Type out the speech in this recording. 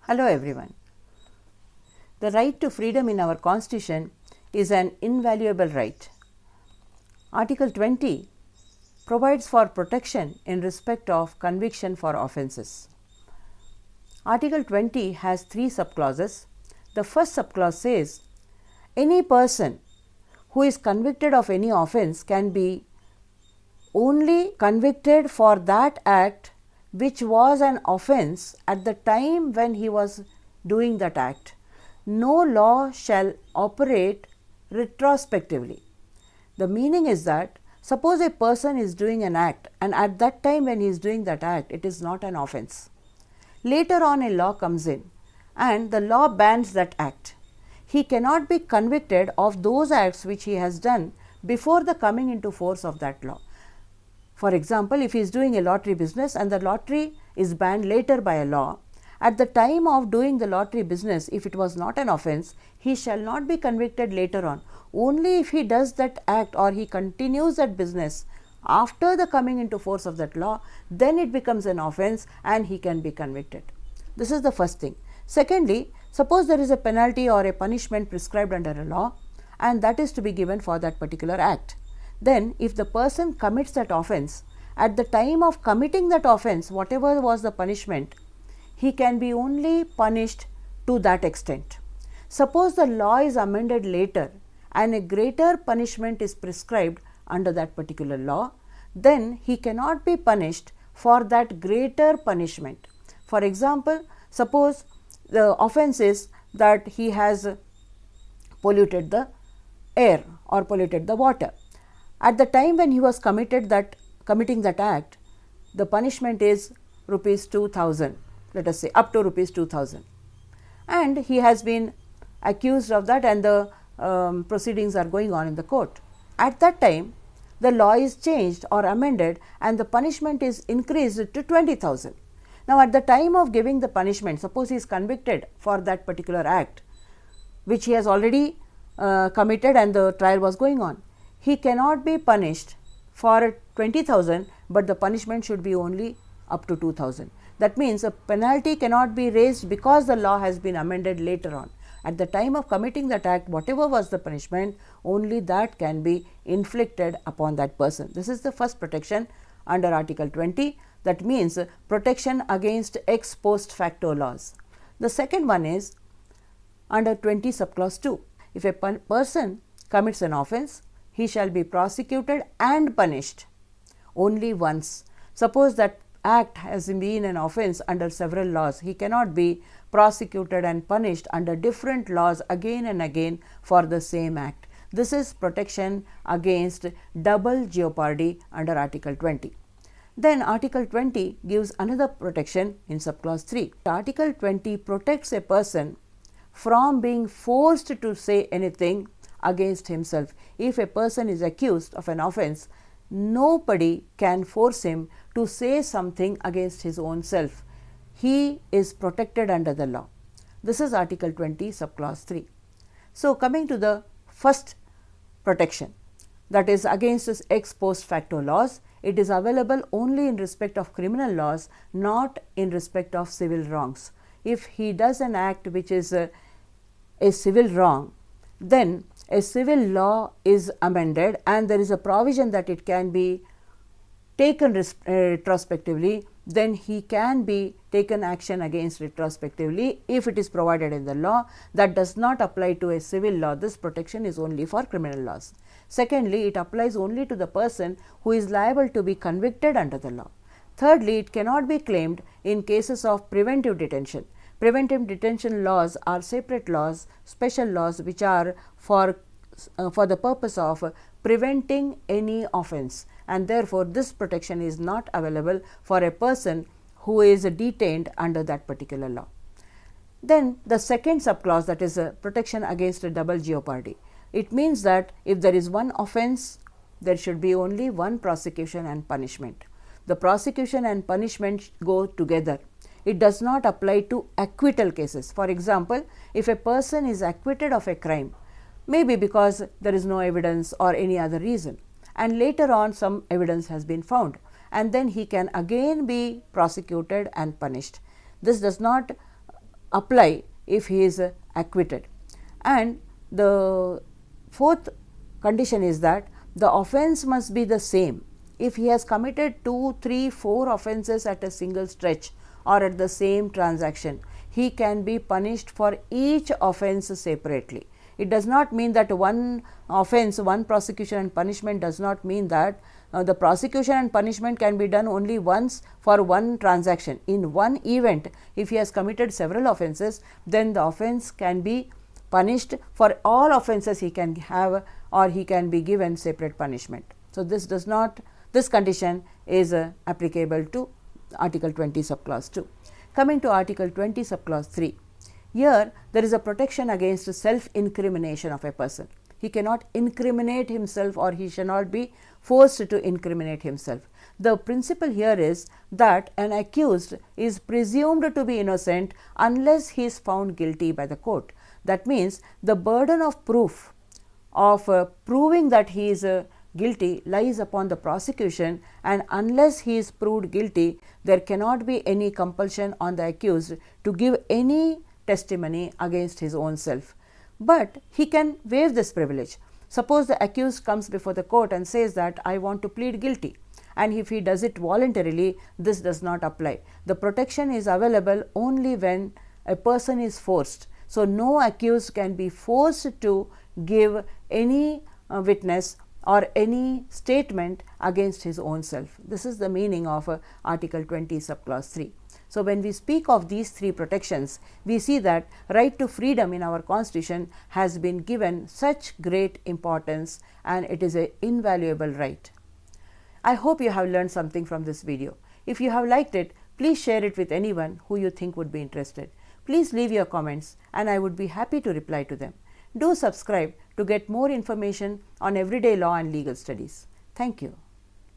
Hello everyone. The right to freedom in our Constitution is an invaluable right. Article 20 provides for protection in respect of conviction for offences. Article 20 has three subclauses. The first subclause says, any person who is convicted of any offence can be only convicted for that act which was an offence at the time when he was doing that act. No law shall operate retrospectively. The meaning is that suppose a person is doing an act and at that time when he is doing that act it is not an offence. Later on a law comes in and the law bans that act. He cannot be convicted of those acts which he has done before the coming into force of that law. For example, if he is doing a lottery business and the lottery is banned later by a law, at the time of doing the lottery business, if it was not an offence, he shall not be convicted later on. Only if he does that act or he continues that business after the coming into force of that law, then it becomes an offence and he can be convicted. This is the first thing. Secondly, suppose there is a penalty or a punishment prescribed under a law and that is to be given for that particular act. Then if the person commits that offence, at the time of committing that offence, whatever was the punishment, he can be only punished to that extent. Suppose the law is amended later and a greater punishment is prescribed under that particular law, then he cannot be punished for that greater punishment. For example, suppose the offence is that he has polluted the air or polluted the water. At the time when he was committing that act, the punishment is rupees 2000, let us say up to rupees 2000, and he has been accused of that and the proceedings are going on in the court. At that time, the law is changed or amended and the punishment is increased to 20,000. Now, at the time of giving the punishment, suppose he is convicted for that particular act which he has already committed and the trial was going on. He cannot be punished for 20,000, but the punishment should be only up to 2,000. That means a penalty cannot be raised because the law has been amended later on. At the time of committing that act, whatever was the punishment, only that can be inflicted upon that person. This is the first protection under Article 20. That means protection against ex post facto laws. The second one is under 20 subclause 2. If a person commits an offence, he shall be prosecuted and punished only once. Suppose that act has been an offence under several laws, he cannot be prosecuted and punished under different laws again and again for the same act. This is protection against double jeopardy under Article 20. Then Article 20 gives another protection in subclause 3. Article 20 protects a person from being forced to say anything against himself. If a person is accused of an offence, nobody can force him to say something against his own self. He is protected under the law. This is Article 20 subclause 3. So, coming to the first protection, that is against this ex post facto laws, it is available only in respect of criminal laws, not in respect of civil wrongs. If he does an act which is a civil wrong, then a civil law is amended and there is a provision that it can be taken retrospectively, then he can be taken action against retrospectively if it is provided in the law. That does not apply to a civil law. This protection is only for criminal laws. Secondly, it applies only to the person who is liable to be convicted under the law. Thirdly, it cannot be claimed in cases of preventive detention. Preventive detention laws are separate laws, special laws which are for the purpose of preventing any offence, and therefore this protection is not available for a person who is detained under that particular law. Then the second subclause, that is protection against a double jeopardy. It means that if there is one offence, there should be only one prosecution and punishment. The prosecution and punishment go together. It does not apply to acquittal cases. For example, if a person is acquitted of a crime, maybe because there is no evidence or any other reason, and later on some evidence has been found, and then he can again be prosecuted and punished. This does not apply if he is acquitted. And the fourth condition is that the offence must be the same. If he has committed 2, 3, 4 offences at a single stretch or at the same transaction, he can be punished for each offence separately. It does not mean that one offence, one prosecution and punishment does not mean that the prosecution and punishment can be done only once for one transaction. In one event, if he has committed several offences, then the offence can be punished for all offences he can have, or he can be given separate punishment. So, this condition is applicable to Article 20 subclause 2. Coming to Article 20 subclause 3. Here there is a protection against self incrimination of a person. He cannot incriminate himself, or he shall not be forced to incriminate himself. The principle here is that an accused is presumed to be innocent unless he is found guilty by the court. That means the burden of proof of proving that he is guilty lies upon the prosecution, and unless he is proved guilty, there cannot be any compulsion on the accused to give any testimony against his own self. But he can waive this privilege. Suppose the accused comes before the court and says that I want to plead guilty, and if he does it voluntarily, this does not apply. The protection is available only when a person is forced. So, no accused can be forced to give any witness or any statement against his own self. This is the meaning of Article 20 subclause 3. So, when we speak of these three protections, we see that right to freedom in our Constitution has been given such great importance, and it is an invaluable right. I hope you have learned something from this video. If you have liked it, please share it with anyone who you think would be interested. Please leave your comments, and I would be happy to reply to them. Do subscribe to get more information on everyday law and legal studies. Thank you.